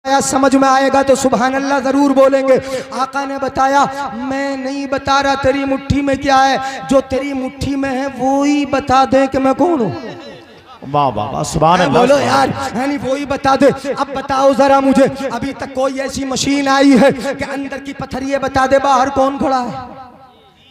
समझ में आएगा तो सुभान अल्लाह जरूर बोलेंगे। आका ने बताया मैं नहीं बता रहा तेरी मुट्ठी में क्या है, जो तेरी मुट्ठी में है वो ही बता दे कि मैं कौन हूँ। वाह वाह वाह सुभान अल्लाह। बोलो यार, यानी वो ही बता दे। अब बताओ जरा मुझे, अभी तक कोई ऐसी मशीन आई है कि अंदर की पत्थर बता दे बाहर कौन खड़ा है?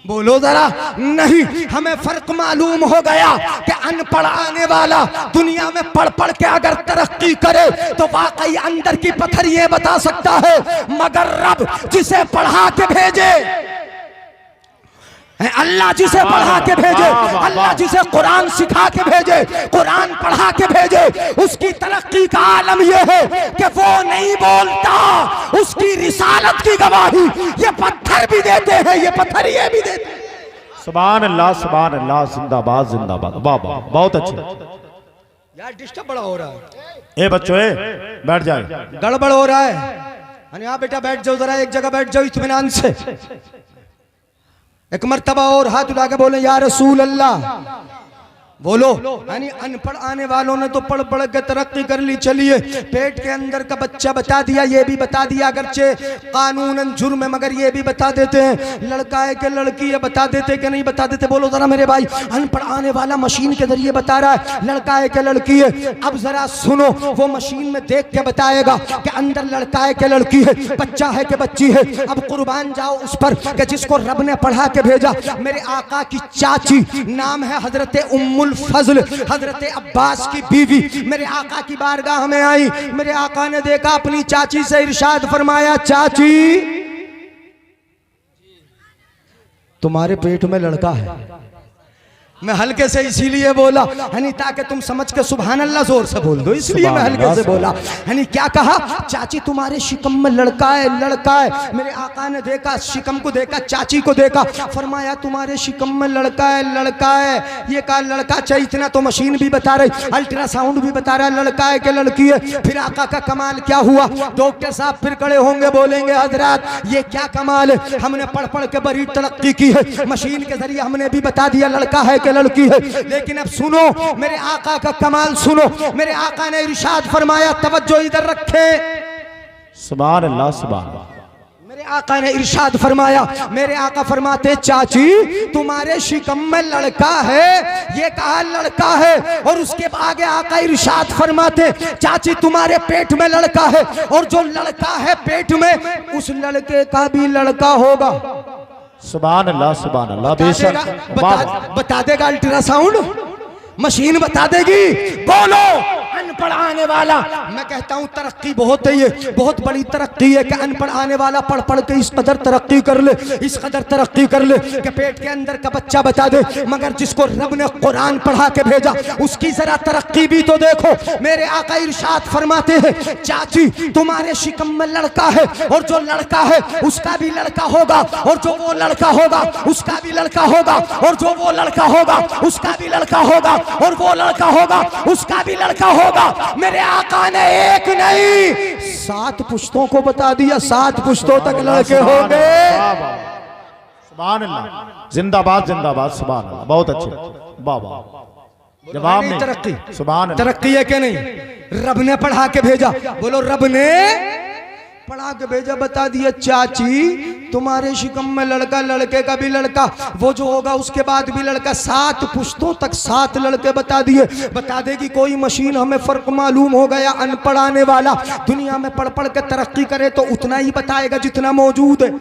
बोलो जरा। नहीं, हमें फर्क मालूम हो गया कि अनपढ़ आने वाला दुनिया में पढ़ पढ़ के अगर तरक्की करे तो वाकई अंदर की पत्थर ये बता सकता है, मगर रब जिसे पढ़ा के भेजे, अल्लाह जिसे पढ़ा के भेजे, अल्लाह जिसे कुरान सिखा के भेजे, कुरान पढ़ा के भेजे, उसकी तरक्की का आलम यह है कि वो नहीं बोलता, उसकी रिसालत की गवाही ये पत्थर भी देते हैं, ये पत्थर ये भी देते हैं। सुभान अल्लाह जिंदाबाद जिंदाबाद। वाह वाह बहुत अच्छे। यार डिस्टर्ब बड़ा हो रहा है। ए बच्चों बैठ जाए, गड़बड़ हो रहा है। हाँ बेटा बैठ जाओ जरा, एक जगह बैठ जाओ इत्मीनान से। एक मर्तबा और हाथ उठा के बोले या रसूल अल्लाह। बोलो। यानी अनपढ़ आने वालों ने तो पढ़ पढ़ के तरक्की कर ली। चलिए, पेट के अंदर का बच्चा बता दिया, ये भी बता दिया, अगरचे कानूनन जुर्म है मगर ये भी बता देते हैं। लड़का है कि लड़की है बता देते कि नहीं बता देते? बोलो जरा मेरे भाई। अनपढ़ आने वाला मशीन के जरिए बता रहा है लड़का है कि लड़की है। अब जरा सुनो, वो मशीन में देख के बताएगा कि अंदर लड़का है कि लड़की है, बच्चा है कि बच्ची है। अब कुर्बान जाओ उस पर कि जिसको रब ने पढ़ा के भेजा। मेरे आका की चाची, नाम है हजरत उम्मुल फजल, हजरत अब्बास की बीवी, मेरे आका की बारगाह में आई। मेरे आका ने देखा अपनी चाची से इरशाद फरमाया, चाची तुम्हारे पेट में लड़का है। मैं हल्के से इसीलिए बोला यानी ताकि तुम समझ के सुभान अल्लाह जोर से बोल दो, इसलिए मैं हल्के से बोला। यानी क्या कहा? चाची तुम्हारे शिकम में लड़का है, लड़का है। मेरे आका ने देखा, शिकम को देखा, चाची को देखा, फरमाया तुम्हारे शिकम में लड़का है, लड़का है। ये कहा लड़का चाहिए, इतना तो मशीन भी बता रही, अल्ट्रासाउंड भी बता रहा है लड़का है कि लड़की है। फिर आका का कमाल क्या हुआ? डॉक्टर साहब फिर खड़े होंगे, बोलेंगे हजरात ये क्या कमाल है, हमने पढ़ पढ़ के बड़ी तरक्की की है, मशीन के जरिए हमने भी बता दिया लड़का है लड़की है। लेकिन अब सुनो मेरे आका का कमाल सुनो। मेरे आका ने इरशाद फरमाया, तवज्जो इधर रखे। सुभान अल्लाह सुभान अल्लाह। मेरे आका ने इरशाद फरमाया, मेरे आका फरमाते चाची तुम्हारे शिकम में लड़का है। ये कहा लड़का है, और उसके आगे आका इरशाद फरमाते चाची तुम्हारे पेट में लड़का है, और जो लड़का है पेट में उस लड़के का भी लड़का होगा। सुभान अल्लाह बेशक। बता देगा अल्ट्रासाउंड, मशीन बता देगी। बोलो अनपढ़ आने वाला, मैं कहता हूं तरक्की बहुत है, ये बहुत बड़ी तरक्की है कि अनपढ़ आने वाला पढ़ पढ़ के इस कदर तरक्की कर ले, इस कदर तरक्की कर ले कि पेट के अंदर का बच्चा बता दे। मगर जिसको रब ने कुरान पढ़ा के भेजा उसकी जरा तरक्की भी तो देखो। मेरे आका इरशाद फरमाते हैं चाची तुम्हारे शिकम में लड़का है, और जो लड़का है उसका भी लड़का होगा, और जो वो लड़का होगा उसका भी लड़का होगा, और जो वो लड़का होगा उसका भी लड़का होगा, और वो लड़का होगा उसका भी लड़का होगा। मेरे आका ने एक नहीं 7 पुश्तों को बता दिया, 7 पुश्तों तक लड़के होंगे। सुभान अल्लाह जिंदाबाद जिंदाबाद। सुभान अल्लाह बहुत अच्छे। वाह वाह। जवाब नहीं, तरक्की सुभान अल्लाह। तरक्की है कि नहीं? रब ने पढ़ा के भेजा। बोलो रब ने पढ़ा के भेजा, बता दिया चाची तुम्हारे शिकम में लड़का, लड़के का भी लड़का, वो जो होगा उसके बाद भी लड़का। 7 पुश्तों तक 7 लड़के बता दिए। बता देगी कोई मशीन, हमें फर्क मालूम हो गया। अनपढ़ आने वाला दुनिया में पढ़ पढ़ के तरक्की करे तो उतना ही बताएगा जितना मौजूद है,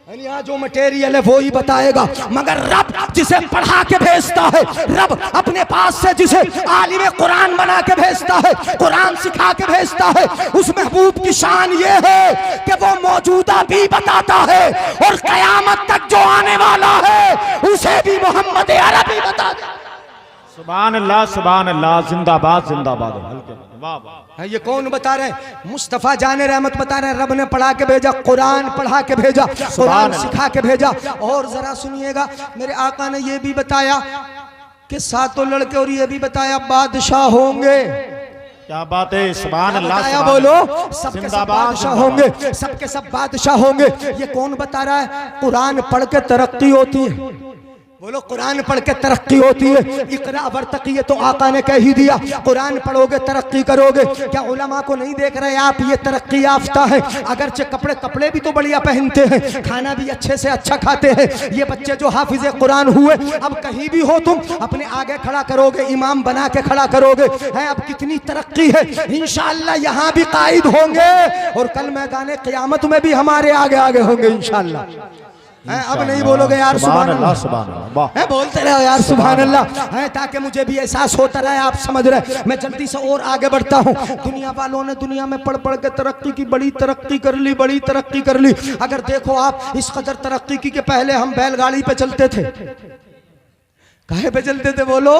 यहाँ जो मटेरियल है वो ही बताएगा। मगर रब जिसे पढ़ा के भेजता है, रब अपने पास से जिसे आलिम कुरान बना के भेजता है, कुरान सिखा के भेजता है, उस महबूब की शान ये है कि वो मौजूदा भी बताता है, और कयामत तक जो आने वाला है उसे भी मोहम्मद अरबी बताता है। सुभान अल्लाह जिंदाबाद जिंदाबाद। वाह वाह। ये कौन बता रहे? मुस्तफा जाने रहमत बता रहे हैं रब ने पढ़ा के भेजा, कुरान पढ़ा के भेजा, कुरान सिखा के भेजा। और जरा सुनिएगा, मेरे आका ने ये भी बताया कि 7 लड़के, और ये भी बताया बादशाह होंगे। क्या बात है। सुभान अल्लाह। बोलो सबके सब बादशाह होंगे, सबके सब बादशाह होंगे। ये कौन बता रहा है? कुरान पढ़ के तरक्की होती है। बोलो कुरान पढ़ के तरक्की होती है। इकरा वर्तकी तो आका ने कह ही दिया, कुरान पढ़ोगे तरक्की करोगे। क्या उलमा को नहीं देख रहे आप, ये तरक्की याफ्ता है। अगरचे कपड़े भी तो बढ़िया पहनते हैं, खाना भी अच्छे से अच्छा खाते हैं। ये बच्चे जो हाफिज कुरान हुए, अब कहीं भी हो तुम अपने आगे खड़ा करोगे, इमाम बना के खड़ा करोगे। है अब कितनी तरक्की है। इंशाअल्लाह यहाँ भी कायद होंगे और कल मैदान क़यामत में भी हमारे आगे आगे होंगे इंशाअल्लाह। अब नहीं बोलोगे यार सुभान अल्लाह, सुभान अल्लाह, है बोलते रहो यार सुभान अल्लाह, है ताकि मुझे भी एहसास होता रहे। आप समझ रहे, मैं जल्दी से और आगे बढ़ता हूँ। दुनिया वालों ने दुनिया में पढ़ पढ़ के तरक्की की, बड़ी तरक्की कर ली, बड़ी तरक्की कर ली। अगर देखो आप इस कदर तरक्की की कि पहले हम बैलगाड़ी पे चलते थे। काहे पे चलते थे बोलो?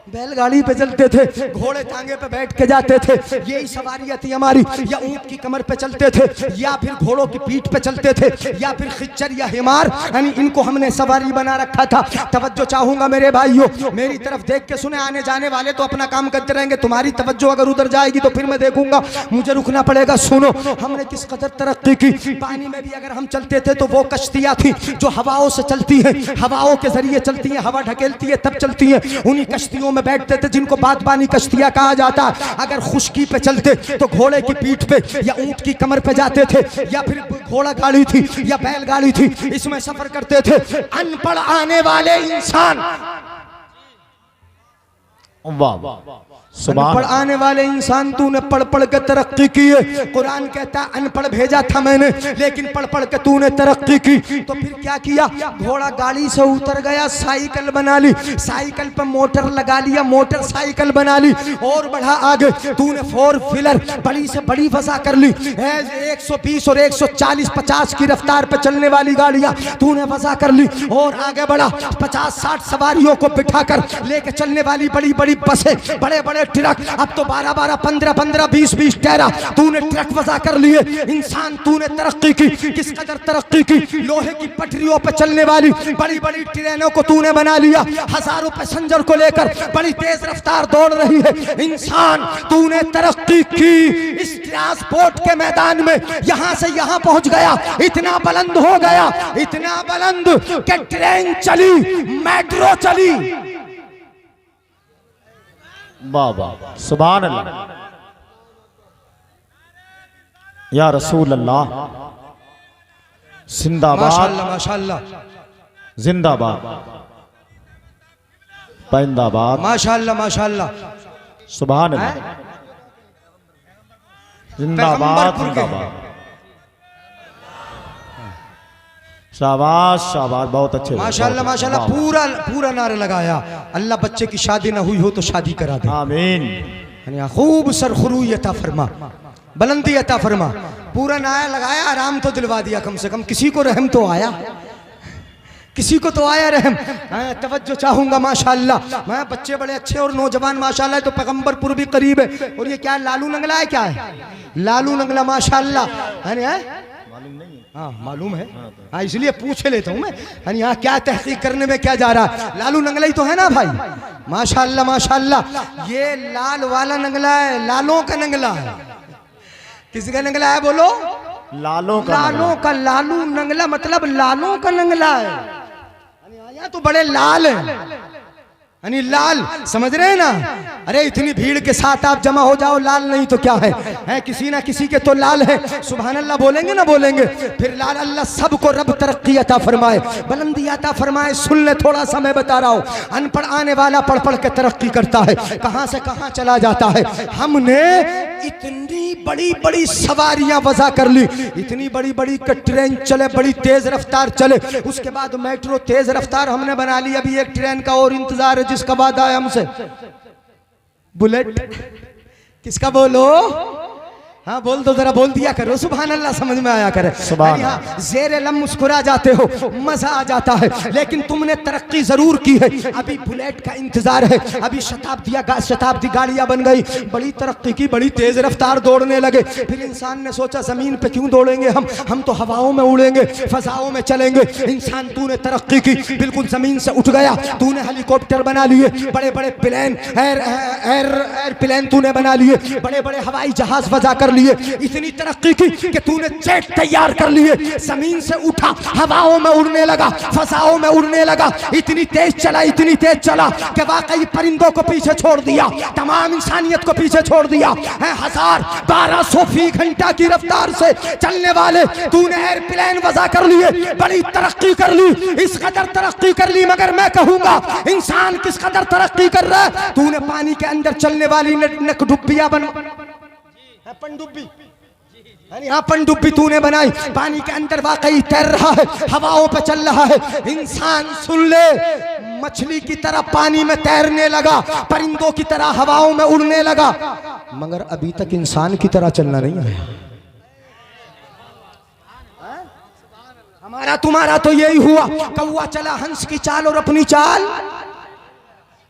बैलगाड़ी पे चलते थे, घोड़े टांगे पे बैठ के जाते थे, यही सवारियां थी हमारी। या ऊंट की कमर पे चलते थे, या फिर घोड़ों की पीठ पे चलते थे, या फिर खिच्चर या हिमार, यानी इनको हमने सवारी बना रखा था। तवज्जो चाहूंगा मेरे भाइयों, मेरी तरफ देख के सुने। आने जाने वाले तो अपना काम करते रहेंगे, तुम्हारी तवज्जो अगर उधर जाएगी तो फिर मैं देखूंगा, मुझे रुकना पड़ेगा। सुनो हमने किस कदर तरक्की की। पानी में भी अगर हम चलते थे तो वो कश्तियां थी जो हवाओं से चलती हैं, हवाओं के जरिए चलती हैं, हवा ढकेलती है तब चलती हैं। उन्हीं कश्तियों में बैठते थे जिनको बादबानी कश्तियां कहा जाता। अगर खुश्की पे चलते तो घोड़े की पीठ पे या ऊंट की कमर पे जाते थे, या फिर घोड़ा गाड़ी थी या बैलगाड़ी थी, इसमें सफर करते थे। अनपढ़ आने वाले इंसान, अनपढ़ आने वाले इंसान, तूने पढ़ पढ़ के तरक्की की है। कुरान कहता है अनपढ़ भेजा था मैंने, लेकिन पढ़ पढ़ के तूने तरक्की की। तो फिर क्या किया? घोड़ा गाड़ी से उतर गया, साइकिल बना ली, साइकिल पर मोटर लगा लिया, मोटरसाइकिल बना ली, और बढ़ा आगे। तूने 4 व्हीलर बड़ी से बड़ी फसा कर ली, 120 और 140 50 की रफ्तार पर चलने वाली गाड़ियां तूने फसा कर ली, और आगे बढ़ा 50-60 सवारियों को बिठाकर लेके चलने वाली बड़ी बड़ी बसें, बड़े बड़े ट्रक। अब तो 12-12, 15-15, 20-20 टैरा तूने ट्रक वसा कर लिए। इंसान तूने तरक्की की, किस कदर तरक्की की। लोहे की पटरियों पर चलने वाली बड़ी बड़ी ट्रेनों को तूने बना लिया, हजारों पैसेंजर को लेकर बड़ी तेज रफ्तार दौड़ रही है। इंसान तूने तरक्की की। इस ट्रांसपोर्ट के मैदान में यहां से यहां पहुंच गया, इतना बुलंद हो गया, इतना बुलंद कि ट्रेन चली, मेट्रो चली। बाबा सुभान अल्लाह, या रसूल अल्लाह, जिंदाबाद माशाअल्लाह माशाअल्लाह, जिंदाबाद, पैंदाबाद, माशाअल्लाह माशाअल्लाह, सुभान अल्लाह, जिंदाबाद जिंदाबाद, शाबाश शाबाश, बहुत अच्छे, माशाअल्लाह माशाअल्लाह। पूरा पूरा नारा लगाया। अल्लाह बच्चे की शादी ना हुई हो तो शादी करा दे, आमीन। यानी खूब सरखुरूई अता फरमा, बुलंदी अता फरमा। पूरा नारा लगाया, आराम तो दिलवा दिया, कम से कम किसी को रहम तो आया, किसी को तो आया रहम। तवज्जो चाहूंगा माशाअल्लाह। मैं बच्चे बड़े अच्छे और नौजवान माशाअल्लाह। तो पैगंबरपुर भी करीब है। और ये क्या है, लालू नंगला है? क्या है लालू नंगला? माशाअल्लाह है, हाँ मालूम है, हाँ इसलिए पूछ लेता हूँ मैं। यहाँ क्या तहकीक करने में क्या जा रहा है? लालू नंगला ही तो है ना भाई? माशाअल्लाह माशाअल्लाह। ये लाल वाला नंगला है, लालों का नंगला है। किसका नंगला है बोलो? लालों का, लालों का। लालू नंगला मतलब लालों का नंगला है। यहाँ तो बड़े लाल है, यानी लाल, समझ रहे हैं ना? अरे इतनी भीड़ के साथ आप जमा हो जाओ, लाल नहीं तो क्या है किसी ना किसी के तो लाल है। सुभान अल्लाह बोलेंगे ना बोलेंगे? फिर लाल। अल्लाह सबको रब तरक्की अता फरमाए, बुलंदी अता फरमाए। सुन ले, थोड़ा सा मैं बता रहा हूँ। अनपढ़ आने वाला पढ़ पढ़ के तरक्की करता है, कहाँ से कहाँ चला जाता है। हमने इतनी बड़ी बड़ी सवारियां वज़ा कर ली, इतनी बड़ी बड़ी ट्रेन चले, बड़ी तेज रफ्तार चले। उसके बाद मेट्रो तेज रफ्तार हमने बना ली। अभी एक ट्रेन का और इंतजार है जिसका वादा है हमसे, बुलेट। किसका बोलो? हाँ बोल दो जरा, बोल दिया करो सुभान अल्लाह, समझ में आया करे। हाँ ज़ेरे लम मुस्कुरा जाते हो, मजा आ जाता है। लेकिन तुमने तरक्की जरूर की है। अभी बुलेट का इंतजार है, अभी शताब्दी गाड़ियां बन गई, बड़ी तरक्की की, बड़ी तेज रफ्तार दौड़ने लगे। फिर इंसान ने सोचा जमीन पे क्यों दौड़ेंगे हम तो हवाओं में उड़ेंगे, फजाओं में चलेंगे। इंसान तूने तरक्की की, बिल्कुल जमीन से उठ गया। तूने हेलीकॉप्टर बना लिए, बड़े बड़े प्लेन, एयर प्लेन तूने बना लिए, बड़े बड़े हवाई जहाज वजा कर लिए, इतनी तरक्की की कि तूने जेट तैयार कर लिए, जमीन से उठा, हवाओं में उड़ने लगा, फजाओं में उड़ने लगा, इतनी तेज चला कि वाकई परिंदों को पीछे छोड़ दिया, तमाम इंसानियत को पीछे छोड़ दिया है। 1200 फी घंटा की रफ्तार से चलने वाले तूने एयरप्लेन वज़ा कर लिए, बड़ी तरक्की कर ली, इस कदर तरक्की कर ली। मगर मैं कहूंगा इंसान किस कदर तरक्की कर रहा है, तूने पानी के अंदर चलने वाली नकडुब्बियां पनडुब्बी यहाँ पनडुब्बी तूने बनाई, पानी के अंदर वाकई तैर रहा है, हवाओं पे चल रहा है। इंसान सुन ले, मछली की तरह पानी में तैरने लगा, परिंदों की तरह हवाओं में उड़ने लगा, मगर अभी तक इंसान की तरह चलना नहीं आया। हमारा तुम्हारा तो यही हुआ, कौवा चला हंस की चाल और अपनी चाल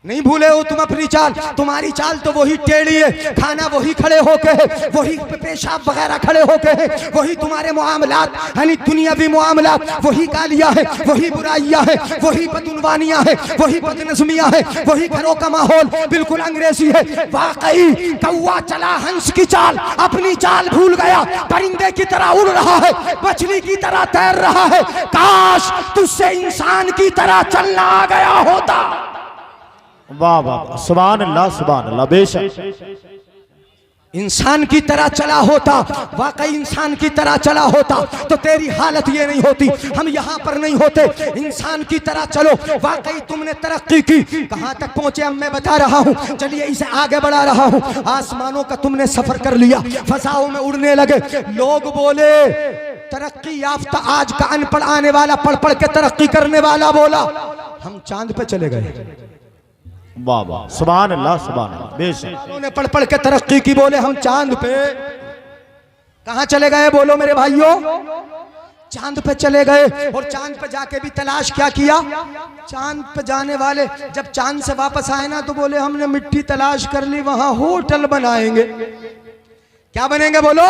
नहीं भूले हो तुम अपनी चाल। तुम्हारी चाल तो वही टेढ़ी है, खाना वही खड़े होके है, वही पेशाब वगैरह खड़े होके है, वही तुम्हारे मुआमलात यानी दुनियावी मुआमलात, वही गालियां है, वही बुराइयां है, वही बदउनवानियां है, वही बदनज़मियां है, वही घरों का माहौल बिल्कुल अंग्रेजी है। वाकई कौवा चला हंस की चाल, अपनी चाल भूल गया, परिंदे की तरह उड़ रहा है, मछली की तरह तैर रहा है। काश तुझसे इंसान की तरह चलना आ गया होता। वाह वाह, सुभान अल्लाह, बेशक इंसान की तरह चला होता, वाकई इंसान की तरह चला होता तो तेरी हालत ये नहीं होती, हम यहाँ पर नहीं होते। इंसान की तरह चलो, वाकई तुमने तरक्की की। कहाँ तक पहुँचे अब मैं बता रहा हूँ, चलिए इसे आगे बढ़ा रहा हूँ। आसमानों का तुमने सफर कर लिया, फजाओं में उड़ने लगे, लोग बोले तरक्की याफ्ता, आज का अनपढ़ आने वाला पढ़ पढ़ के तरक्की करने वाला बोला हम चांद पे चले गए। वाह वाह, सुभान अल्लाह, बेशक उन्होंने पढ़ पढ़ के तरक्की की, बोले हम चांद पे। कहां चले गए बोलो मेरे भाइयों? चांद पे चले गए। और चांद पे जाके भी तलाश क्या किया? चांद पे जाने वाले जब चांद से वापस आए ना तो बोले हमने मिट्टी तलाश कर ली, वहां होटल बनाएंगे। क्या बनेंगे बोलो?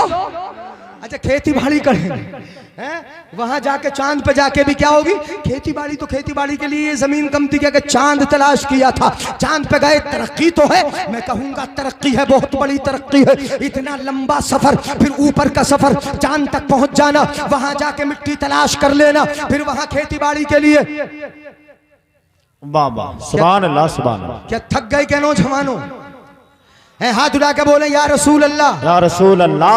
अच्छा खेती बाड़ी करेंगे हैं? वहां जाके चांद पे जाके भी क्या होगी? खेती बाड़ी। तो खेती बाड़ी के लिए जमीन कम थी कि चांद तलाश किया था, चांद पे गए। तरक्की तो है, मैं कहूंगा तरक्की है, बहुत बड़ी तरक्की है। इतना लंबा सफर, फिर ऊपर का सफर, चांद तक पहुंच जाना, वहां जाके मिट्टी तलाश कर लेना, फिर वहां खेती बाड़ी के लिए। वाह वाह, सुभान अल्लाह। क्या थक गए क्या नौजवानों? हाथ उठा के बोले या रसूल अल्लाह, या रसूल अल्लाह,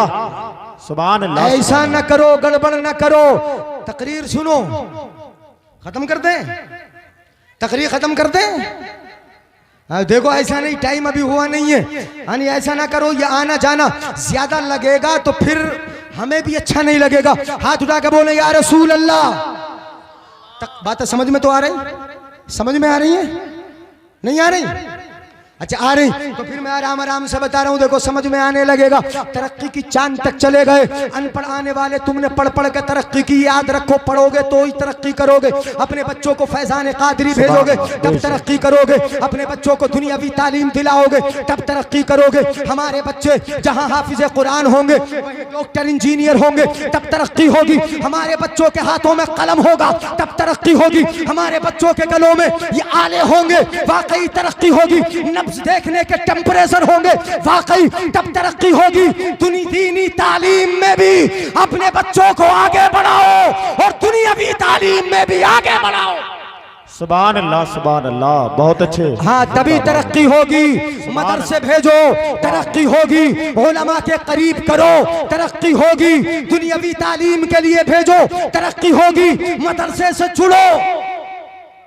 सुभान अल्लाह। ऐसा न करो, गड़बड़ न करो। तकरीर सुनो, खत्म कर दें, तकरीर खत्म कर दें। देखो ऐसा नहीं, टाइम अभी हुआ नहीं है, यानी ऐसा ना करो, ये आना जाना ज्यादा लगेगा तो फिर हमें भी अच्छा नहीं लगेगा। हाथ उठा के बोले या रसूल अल्लाह। बातें समझ में तो आ रही? समझ में आ रही है? नहीं आ रही? अच्छा आ रही तो फिर मैं आराम आराम से बता रहा हूँ, देखो समझ में आने लगेगा। तरक्की की चांद तक चले गए, अनपढ़ आने वाले तुमने पढ़ पढ़ के तरक्की की। याद रखो, पढ़ोगे तो ही तरक्की करोगे। अपने बच्चों को फैजान कादरी भेजोगे तब तरक्की करोगे, अपने बच्चों को दुनियावी तालीम दिलाओगे तब तरक्की करोगे। हमारे बच्चे जहाँ हाफिज कुरान होंगे, डॉक्टर इंजीनियर होंगे तब तरक्की होगी। हमारे बच्चों के हाथों में कलम होगा तब तरक्की होगी। हमारे बच्चों के गलों में ये आले होंगे, वाकई तरक्की होगी। देखने के टेम्परेचर होंगे, वाकई तब तरक्की होगी। दीनी तालीम में भी अपने बच्चों को आगे बढ़ाओ और दुनियावी तालीम में भी आगे बढ़ाओ। सुभान अल्लाह, बहुत अच्छे। हाँ, तभी तरक्की होगी। मदरसे भेजो, तरक्की होगी। उलमा के करीब करो, तरक्की होगी। दुनियावी तालीम के लिए भेजो, तरक्की होगी। मदरसे से जुड़ो,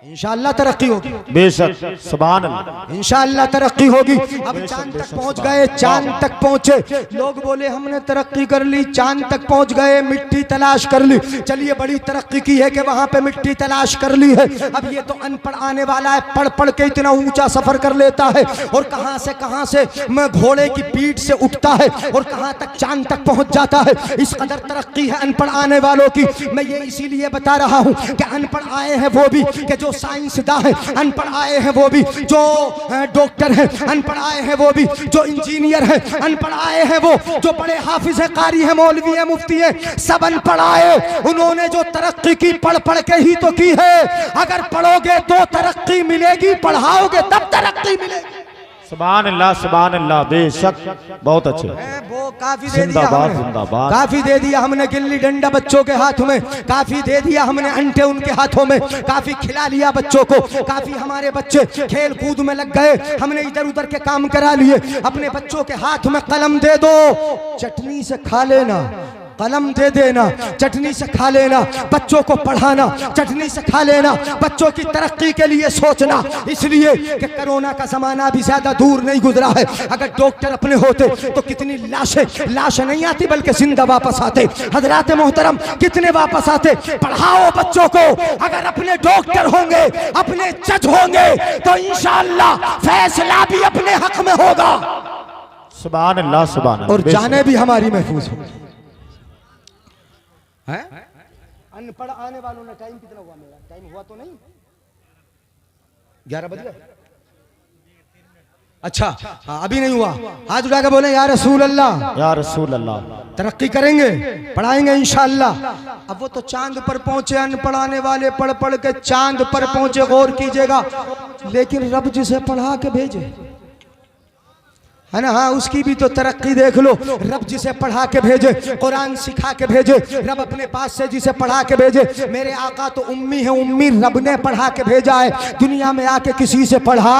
इंशाअल्लाह तरक्की होगी। बेशक, सुभान अल्लाह, इंशाअल्लाह तरक्की होगी। अब चांद तक पहुंच गए, चांद तक पहुंचे। लोग बोले हमने तरक्की कर ली, चांद तक पहुंच गए, मिट्टी तलाश कर ली। चलिए बड़ी तरक्की की है कि वहां पे मिट्टी तलाश कर ली है। अब ये तो अनपढ़ आने वाला है, पढ़ पढ़ के इतना ऊंचा सफर कर लेता है और कहां से मैं घोड़े की पीठ से उठता है और कहां तक चांद तक पहुंच जाता है। इस कदर तरक्की है अनपढ़ आने वालों की। मैं ये इसीलिए बता रहा हूं कि अनपढ़ आए हैं वो भी कि जो साइंसदां है, अनपढ़ आए हैं वो भी जो डॉक्टर हैं, अनपढ़ आए हैं वो भी जो इंजीनियर हैं, अनपढ़ आए हैं वो जो बड़े हाफिज है, कारी है, मौलवी है, मुफ्ती है, सब अनपढ़ आए। उन्होंने जो तरक्की की पढ़ पढ़ के ही तो की है। अगर पढ़ोगे तो तरक्की मिलेगी, पढ़ाओगे तब तरक्की मिलेगी। सुभान अल्लाह बेशक बहुत अच्छे। वो काफी दे दिया जिंदाबाद हमने, जिंदाबाद। काफी दे दिया हमने गिल्ली डंडा बच्चों के हाथ में, काफी दे दिया हमने अंटे उनके हाथों में, काफी खिला लिया बच्चों को, काफी हमारे बच्चे खेल कूद में लग गए, हमने इधर उधर के काम करा लिए। अपने बच्चों के हाथ में कलम दे दो, चटनी से खा लेना, कलम दे देना, चटनी से खा लेना, बच्चों को पढ़ाना, चटनी से खा लेना, बच्चों की तरक्की के लिए सोचना। इसलिए कि कोरोना का जमाना भी ज्यादा दूर नहीं गुजरा है। अगर डॉक्टर अपने होते तो कितनी लाशें नहीं आती बल्कि जिंदा वापस आते। हजरात मोहतरम कितने वापस आते। पढ़ाओ बच्चों को। अगर अपने डॉक्टर होंगे, अपने जज होंगे तो इंशाअल्लाह फैसला भी अपने हक में होगा। सुभान अल्लाह और जाने भी हमारी महफूज हो। अनपढ़ आने वालों ने टाइम कितना हुआ? मेरा टाइम हुआ तो नहीं, 11 बज गए। अच्छा हाँ, अभी नहीं हुआ। हाथ उठा के बोले या रसूल अल्लाह, या रसूल अल्लाह। तरक्की करेंगे, पढ़ाएंगे इंशाअल्लाह। अब वो तो चांद पर पहुंचे, अनपढ़ आने वाले पढ़ पढ़ के चांद पर पहुंचे, गौर कीजिएगा। लेकिन रब जिसे पढ़ा के भेजे है ना, हाँ, उसकी भी तो तरक्की देख लो। रब जिसे पढ़ा के भेजे, कुरान सिखा के भेजे, रब अपने पास से जिसे पढ़ा के भेजे। मेरे आका तो उम्मी है, उम्मी रब ने पढ़ा के भेजा है। दुनिया में आके किसी से पढ़ा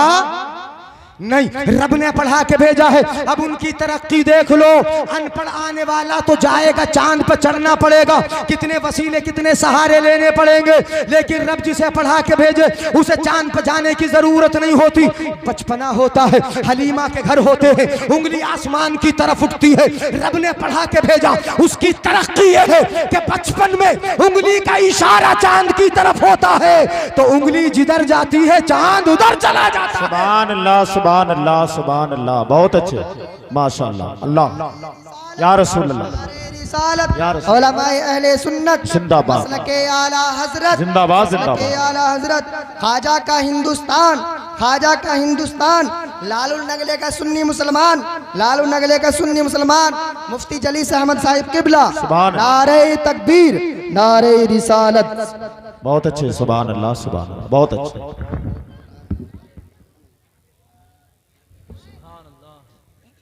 नहीं, रब ने पढ़ा के भेजा है। अब उनकी तरक्की देख लो। अनपढ़ आने वाला तो जाएगा, चांद पर चढ़ना पड़ेगा, कितने वसीले कितने सहारे लेने पड़ेंगे। लेकिन रब जिसे पढ़ा के भेजे उसे चांद पर जाने की जरूरत नहीं होती। बचपना होता है, हलीमा के घर होते हैं, उंगली आसमान की तरफ उठती है। रब ने पढ़ा के भेजा, उसकी तरक्की यह है कि बचपन में उंगली का इशारा चांद की तरफ होता है तो उंगली जिधर जाती है चांद उधर चला जाता है। सुभान अल्लाह सुभान अल्लाह बहुत अच्छे माशाअल्लाह। अल्लाह या रसूल अल्लाह। उलमाए अहले सुन्नत जिंदाबाद, मसलके आला हजरत जिंदाबाद मसलके जिंदाबाद। आला हजरत, ख्वाजा का हिंदुस्तान, ख्वाजा का हिंदुस्तान, लालू नगले का सुन्नी मुसलमान, लालू नगले का सुन्नी मुसलमान, मुफ्ती जलीस अहमद साहिब किबला, नारे तकबीर, नारे रिसालत। बहुत अच्छे, सुभान अल्लाह बहुत अच्छे।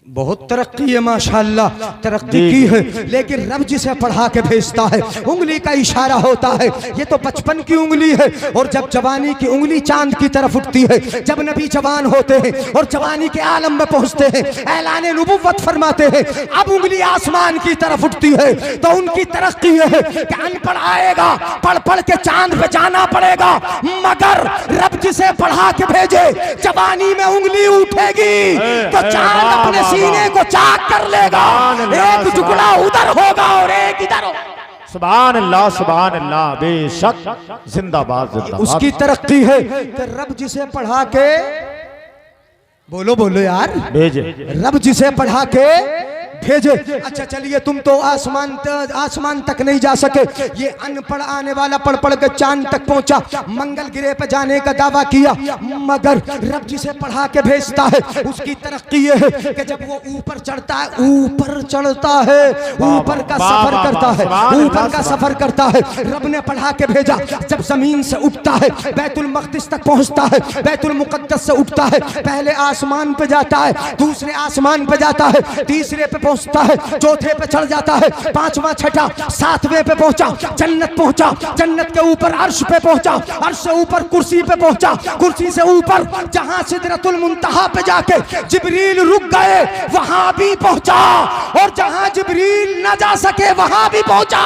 बहुत तरक्की है माशाअल्लाह, तरक्की की है। लेकिन रब जिसे पढ़ा के भेजता है उंगली का इशारा होता है। ये तो बचपन की उंगली है और जब जवानी की उंगली चांद की तरफ उठती है, जब नबी जवान होते हैं और जवानी के आलम में पहुंचते हैं, ऐलान नबुव्वत फरमाते हैं, अब उंगली आसमान की तरफ उठती है तो उनकी तरक्की है कि अनपढ़ आएगा, पढ़ पढ़ के चांद पे जाना पड़ेगा। मगर रब जिसे पढ़ा के भेजे, जवानी में उंगली उठेगी तो चांद अपने सीने को चाक कर लेगा। एक टुकड़ा उधर होगा और एक इधर होगा। सुभान अल्लाह बेशक जिंदाबाद जिंदाबाद। उसकी तरक्की है कि रब जिसे पढ़ा के बोलो बोलो यार भेजे, रब जिसे पढ़ा के भेजे। अच्छा चलिए, तुम तो आसमान तक नहीं जा सके, ये अनपढ़ आने वाला पढ़ पढ़ के चांद तक पहुंचा, मंगल ग्रह पे जाने का दावा किया। मगर रब जिसे पढ़ा के भेजता है उसकी तरक्की ये है कि जब वो ऊपर चढ़ता है, ऊपर चढ़ता है, ऊपर का सफर करता है, ऊपर का सफर करता है। रब ने पढ़ा के भेजा, जब जमीन से उठता है बैतुल मक़दिस तक पहुंचता है, बैतुल मुक़द्दस से उठता है, पहले आसमान पे जाता है, दूसरे आसमान पे जाता है, तीसरे पे पहुंचता है, चौथे पे चढ़ जाता है, पांचवा छठा सातवें पे पहुंचा, जन्नत पहुंचा, जन्नत के ऊपर अर्श पे पहुंचा, अर्श से ऊपर कुर्सी पे पहुंचा, कुर्सी से ऊपर जहां सिदरतुल मुंतहा पे जाके जिब्रील रुक गए वहां भी पहुंचा, और जहां जिब्रील न जा सके वहां भी पहुंचा।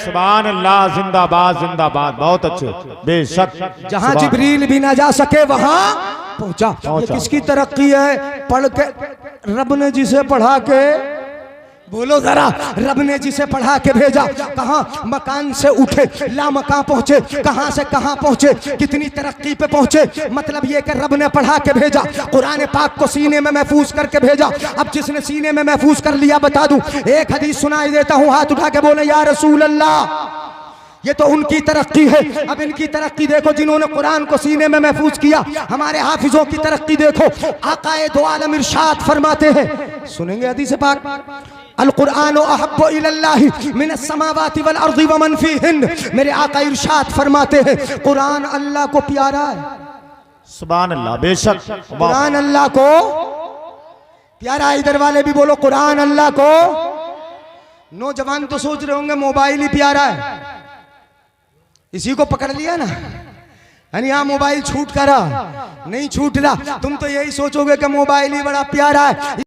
सुभान अल्लाह जिंदाबाद जिंदाबाद बहुत अच्छे बेशक। जहां जिब्रील भी न जा सके वहां पहुंचा। ये किसकी तरक्की है? पढ़ के रब ने जिसे पढ़ा के, बोलो जरा, रब ने जिसे पढ़ा के भेजा, कहां मकान से उठे ला मकान पहुंचे, कहां से कहां पहुंचे, कितनी तरक्की पे पहुंचे। मतलब ये कि रब ने पढ़ा के भेजा, कुरान पाक को सीने में महफूज करके भेजा। अब जिसने सीने में महफूज कर लिया, बता दूं एक हदीस सुनाई देता हूं, हाथ उठा के बोले या रसूल अल्लाह। ये तो उनकी तरक्की है। अब इनकी तरक्की देखो जिन्होंने कुरान को सीने में महफूज किया। हमारे हाफिजों की तरक्की देखो। आकाए दो आलम इरशाद फरमाते हैं, सुनेंगे हदीस पाक, अल कुरान अहब्बु इलल्लाहि मिनस समावाति वल अर्ज़ि व मन फीहिन। मेरे आका इरशाद फरमाते हैं कुरान अल्लाह को प्यारा है। सुभान अल्लाह, बेशक। वाह। कुरान अल्लाह को प्यारा है। इधर वाले भी बोलो कुरान अल्लाह को। नौजवान तो सोच रहे होंगे मोबाइल ही प्यारा है, इसी को पकड़ लिया ना, यानी हाँ मोबाइल छूट करा, नहीं छूट रहा। तुम तो यही सोचोगे कि मोबाइल ही बड़ा प्यारा है।